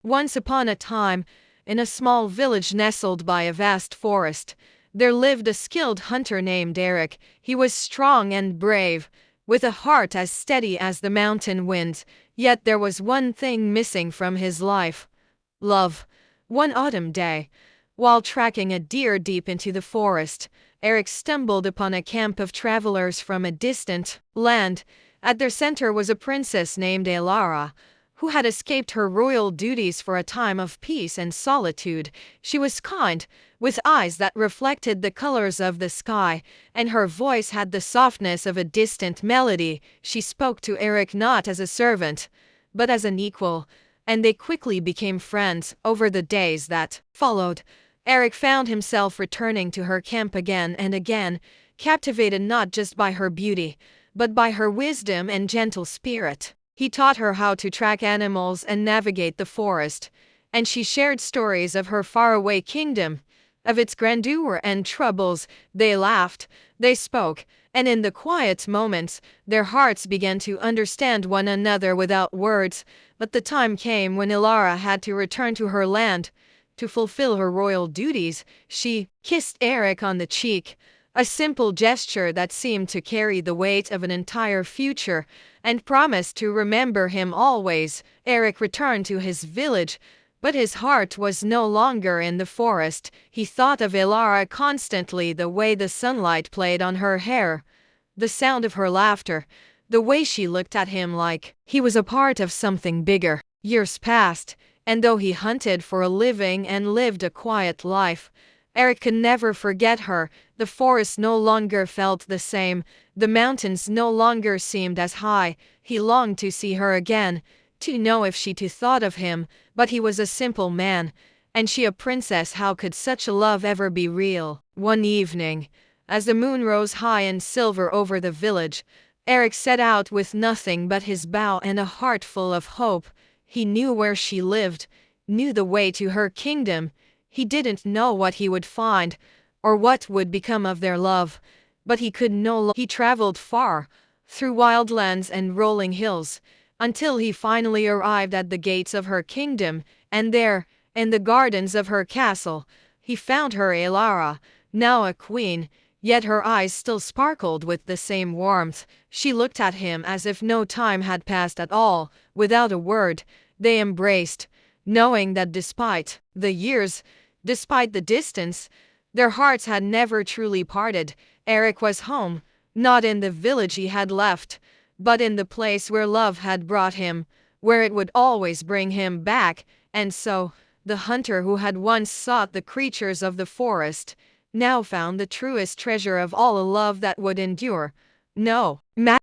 Once upon a time, in a small village nestled by a vast forest, there lived a skilled hunter named Eric. He was strong and brave, with a heart as steady as the mountain winds, yet there was one thing missing from his life: love. One autumn day, while tracking a deer deep into the forest, Eric stumbled upon a camp of travelers from a distant land. At their center was a princess named Elara, who had escaped her royal duties for a time of peace and solitude. She was kind, with eyes that reflected the colors of the sky, and her voice had the softness of a distant melody. She spoke to Eric not as a servant, but as an equal, and they quickly became friends. Over the days that followed, Eric found himself returning to her camp again and again, captivated not just by her beauty, but by her wisdom and gentle spirit. He taught her how to track animals and navigate the forest, and she shared stories of her faraway kingdom, of its grandeur and troubles. They laughed, they spoke, and in the quiet moments, their hearts began to understand one another without words. But the time came when Ilara had to return to her land. To fulfill her royal duties, she kissed Eric on the cheek, a simple gesture that seemed to carry the weight of an entire future, and promised to remember him always. Eric returned to his village, but his heart was no longer in the forest. He thought of Ilara constantly, the way the sunlight played on her hair, the sound of her laughter, the way she looked at him like he was a part of something bigger. Years passed, and though he hunted for a living and lived a quiet life, Eric could never forget her. The forest no longer felt the same, the mountains no longer seemed as high. He longed to see her again, to know if she too thought of him, but he was a simple man, and she a princess. How could such a love ever be real? One evening, as the moon rose high and silver over the village, Eric set out with nothing but his bow and a heart full of hope. He knew where she lived, knew the way to her kingdom. He didn't know what he would find, or what would become of their love, but he could no longer. He traveled far, through wildlands and rolling hills, until he finally arrived at the gates of her kingdom, and there, in the gardens of her castle, he found her Elara, now a queen, yet her eyes still sparkled with the same warmth. She looked at him as if no time had passed at all. Without a word, they embraced, knowing that despite the years, despite the distance, their hearts had never truly parted. Eric was home, not in the village he had left, but in the place where love had brought him, where it would always bring him back. And so, the hunter who had once sought the creatures of the forest, now found the truest treasure of all, a love that would endure. No matter